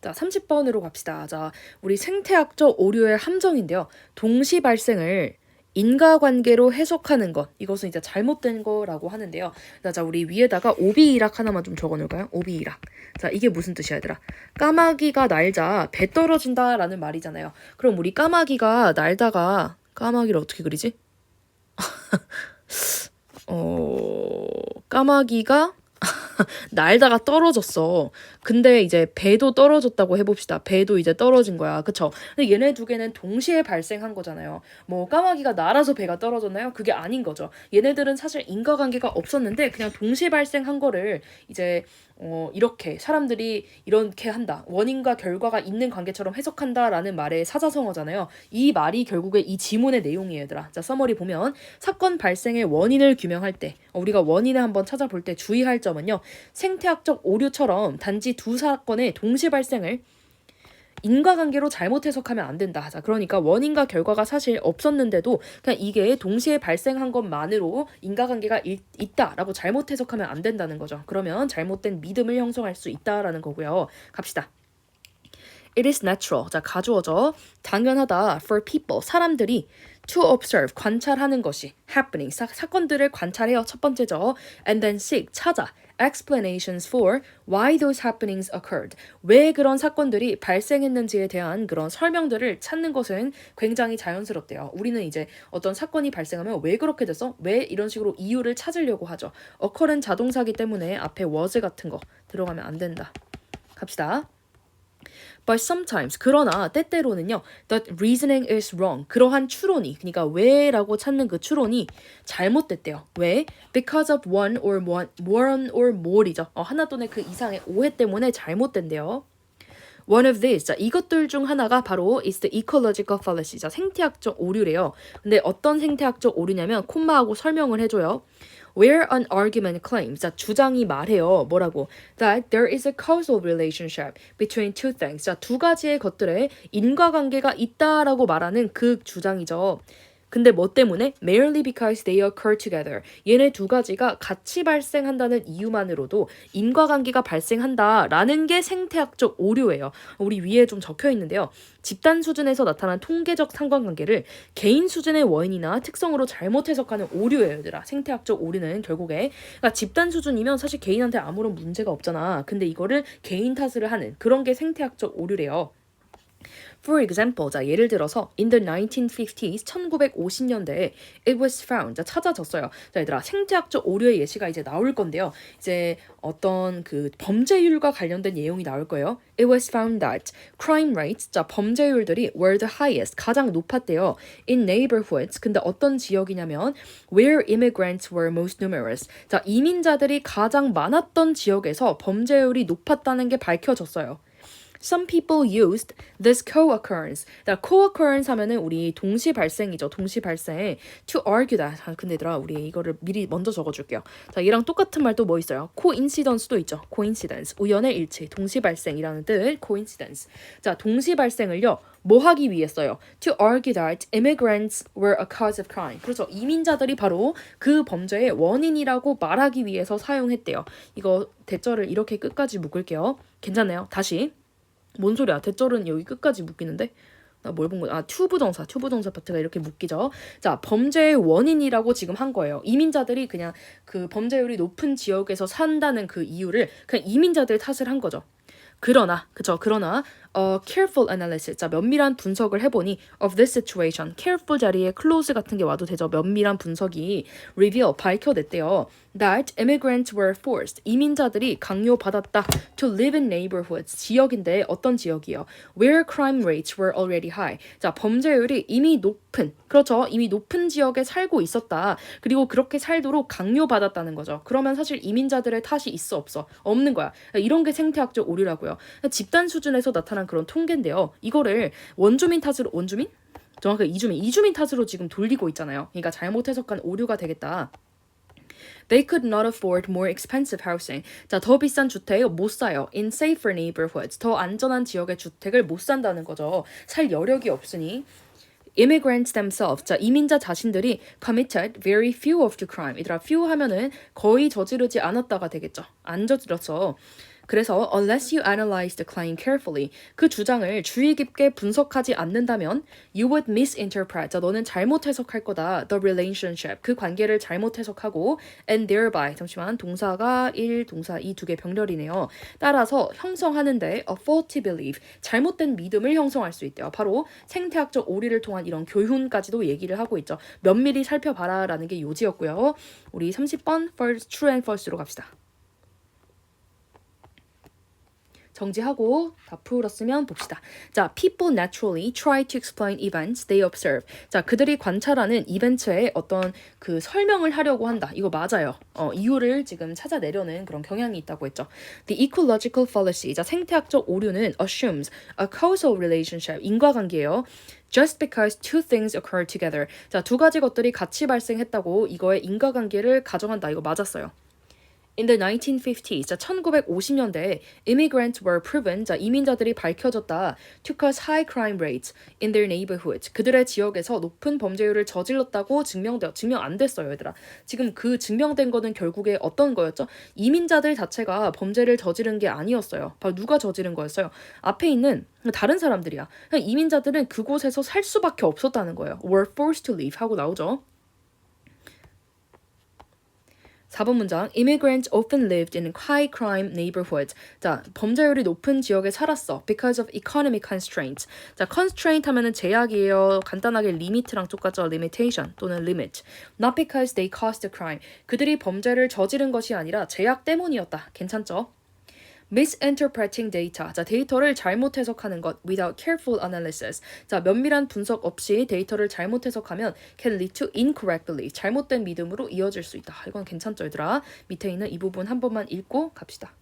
자, 30번으로 갑시다. 자, 우리 생태학적 오류의 함정인데요. 동시 발생을 인과관계로 해석하는 것. 이것은 이제 잘못된 거라고 하는데요. 자, 우리 위에다가 오비이락 하나만 좀 적어놓을까요? 오비이락. 자, 이게 무슨 뜻이야, 얘들아? 까마귀가 날자 배 떨어진다라는 말이잖아요. 그럼 우리 까마귀가 날다가 까마귀를 어떻게 그리지? 까마귀가 날다가 떨어졌어. 근데 이제 배도 떨어졌다고 해봅시다. 배도 이제 떨어진 거야. 그쵸? 근데 얘네 두 개는 동시에 발생한 거잖아요. 뭐 까마귀가 날아서 배가 떨어졌나요? 그게 아닌 거죠. 얘네들은 사실 인과관계가 없었는데 그냥 동시에 발생한 거를 이제 이렇게 사람들이 이렇게 한다. 원인과 결과가 있는 관계처럼 해석한다라는 말의 사자성어잖아요. 이 말이 결국에 이 지문의 내용이에요, 얘들아. 자, 서머리 보면 사건 발생의 원인을 규명할 때 우리가 원인을 한번 찾아볼 때 주의할 점은요. 생태학적 오류처럼 단지 두 사건의 동시 발생을 인과관계로 잘못 해석하면 안 된다. 자, 그러니까 원인과 결과가 사실 없었는데도 그냥 이게 동시에 발생한 것만으로 인과관계가 있다라고 잘못 해석하면 안 된다는 거죠. 그러면 잘못된 믿음을 형성할 수 있다라는 거고요. 갑시다. It is natural. 자, 가주어죠. 당연하다. For people. 사람들이 to observe. 관찰하는 것이 happening. 사건들을 관찰해요. 첫 번째죠. And then seek. 찾아. explanations for why those happenings occurred. 왜 그런 사건들이 발생했는지에 대한 그런 설명들을 찾는 것은 굉장히 자연스럽대요. 우리는 이제 어떤 사건이 발생하면 왜 그렇게 됐어? 왜 이런 식으로 이유를 찾으려고 하죠. occur은 자동사기 때문에 앞에 was 같은 거 들어가면 안 된다. 갑시다. But sometimes, 그러나 때때로는요, that reasoning is wrong. 그러한 추론이, 그러니까 왜라고 찾는 그 추론이 잘못됐대요. 왜? Because of one or more이죠. 하나 또는 그 이상의 오해 때문에 잘못된대요. One of these, 자, 이것들 중 하나가 바로 is the ecological fallacy. 자, 생태학적 오류래요. 근데 어떤 생태학적 오류냐면 콤마하고 설명을 해줘요. Where an argument claims, 자, 주장이 말해요. 뭐라고? That there is a causal relationship between two things. 자, 두 가지의 것들에 인과관계가 있다라고 말하는 그 주장이죠. 근데 뭐 때문에? Merely because they occur together. 얘네 두 가지가 같이 발생한다는 이유만으로도 인과관계가 발생한다라는 게 생태학적 오류예요. 우리 위에 좀 적혀 있는데요. 집단 수준에서 나타난 통계적 상관관계를 개인 수준의 원인이나 특성으로 잘못 해석하는 오류예요, 얘들아. 생태학적 오류는 결국에 그러니까 집단 수준이면 사실 개인한테 아무런 문제가 없잖아. 근데 이거를 개인 탓을 하는 그런 게 생태학적 오류래요. For example, 자, 예를 들어서 in the 1950s, 1950년대에 it was found, 자, 찾아졌어요. 자, 얘들아, 생태학적 오류의 예시가 이제 나올 건데요. 이제 어떤 그 범죄율과 관련된 내용이 나올 거예요. It was found that crime rates, 자, 범죄율들이 were the highest, 가장 높았대요. In neighborhoods, 근데 어떤 지역이냐면 where immigrants were most numerous. 자, 이민자들이 가장 많았던 지역에서 범죄율이 높았다는 게 밝혀졌어요. Some people used this co-occurrence. co-occurrence 하면은 우리 동시 발생이죠. 동시 발생. To argue that. 근데 얘들아, 우리 이거를 미리 먼저 적어줄게요. 자, 얘랑 똑같은 말 또 뭐 있어요? coincidence도 있죠. coincidence. 우연의 일치. 동시 발생이라는 뜻. coincidence. 자, 동시 발생을요. 뭐 하기 위해서요? To argue that immigrants were a cause of crime. 그렇죠. 이민자들이 바로 그 범죄의 원인이라고 말하기 위해서 사용했대요. 이거 대절을 이렇게 끝까지 묶을게요. 괜찮나요? 다시. 뭔 소리야? 대절은 여기 끝까지 묶이는데? 나 뭘 본 거야? 투부정사 파트가 이렇게 묶이죠. 자, 범죄의 원인이라고 지금 한 거예요. 이민자들이 그냥 그 범죄율이 높은 지역에서 산다는 그 이유를 그냥 이민자들 탓을 한 거죠. 그러나 careful analysis, 자, 면밀한 분석을 해보니 of this situation, careful 자리에 close 같은 게 와도 되죠. 면밀한 분석이 reveal, 밝혀냈대요. That immigrants were forced, 이민자들이 강요받았다 to live in neighborhoods, 지역인데 어떤 지역이요? Where crime rates were already high. 자, 범죄율이 이미 높은, 그렇죠. 이미 높은 지역에 살고 있었다. 그리고 그렇게 살도록 강요받았다는 거죠. 그러면 사실 이민자들의 탓이 있어 없어? 없는 거야. 이런 게 생태학적 오류라고요. 집단 수준에서 나타난 그런 통계인데요. 이거를 원주민 탓으로, 원주민? 정확하게 이주민 탓으로 지금 돌리고 있잖아요. 그러니까 잘못 해석한 오류가 되겠다. They could not afford more expensive housing. 자, 더 비싼 주택 못 사요. In safer neighborhoods. 더 안전한 지역의 주택을 못 산다는 거죠. 살 여력이 없으니. Immigrants themselves, 자, 이민자 자신들이 committed very few of the crime. 얘들아, few 하면은 거의 저지르지 않았다가 되겠죠. 안 저질렀어. 그래서 unless you analyze the claim carefully 그 주장을 주의 깊게 분석하지 않는다면 you would misinterpret 자, 너는 잘못 해석할 거다 the relationship 그 관계를 잘못 해석하고 and thereby 잠시만 동사가 1, 동사 2 두 개 병렬이네요. 따라서 형성하는데 a faulty belief 잘못된 믿음을 형성할 수 있대요. 바로 생태학적 오류를 통한 이런 교훈까지도 얘기를 하고 있죠. 면밀히 살펴봐라 라는 게 요지였고요. 우리 30번 false, true and false로 갑시다. 정지하고 다 풀었으면 봅시다. 자, people naturally try to explain events they observe. 자, 그들이 관찰하는 이벤트의 어떤 그 설명을 하려고 한다. 이거 맞아요. 이유를 지금 찾아내려는 그런 경향이 있다고 했죠. The ecological fallacy. 자, 생태학적 오류는 assumes a causal relationship. 인과관계예요. Just because two things occur together. 자, 두 가지 것들이 같이 발생했다고 이거의 인과관계를 가정한다. 이거 맞았어요. In the 1950s, 자 1950년대에 immigrants were proven, 자 이민자들이 밝혀졌다. to cause high crime rates in their neighborhood. 그들의 지역에서 높은 범죄율을 저질렀다고 증명 안 됐어요, 얘들아. 지금 그 증명된 거는 결국에 어떤 거였죠? 이민자들 자체가 범죄를 저지른 게 아니었어요. 바로 누가 저지른 거였어요? 앞에 있는 다른 사람들이야. 그냥 이민자들은 그곳에서 살 수밖에 없었다는 거예요. were forced to leave 하고 나오죠. 4번 문장 Immigrants often lived in high crime neighborhoods. 자, 범죄율이 높은 지역에 살았어. Because of economic constraints. 자, constraint 하면은 제약이에요. 간단하게 limit랑 똑같죠. limitation 또는 limit. Not because they caused the crime. 그들이 범죄를 저지른 것이 아니라 제약 때문이었다. 괜찮죠? misinterpreting data. 자, 데이터를 잘못 해석하는 것 without careful analysis. 자, 면밀한 분석 없이 데이터를 잘못 해석하면 can lead to incorrect belief. 잘못된 믿음으로 이어질 수 있다. 이건 괜찮죠, 얘들아? 밑에 있는 이 부분 한 번만 읽고 갑시다.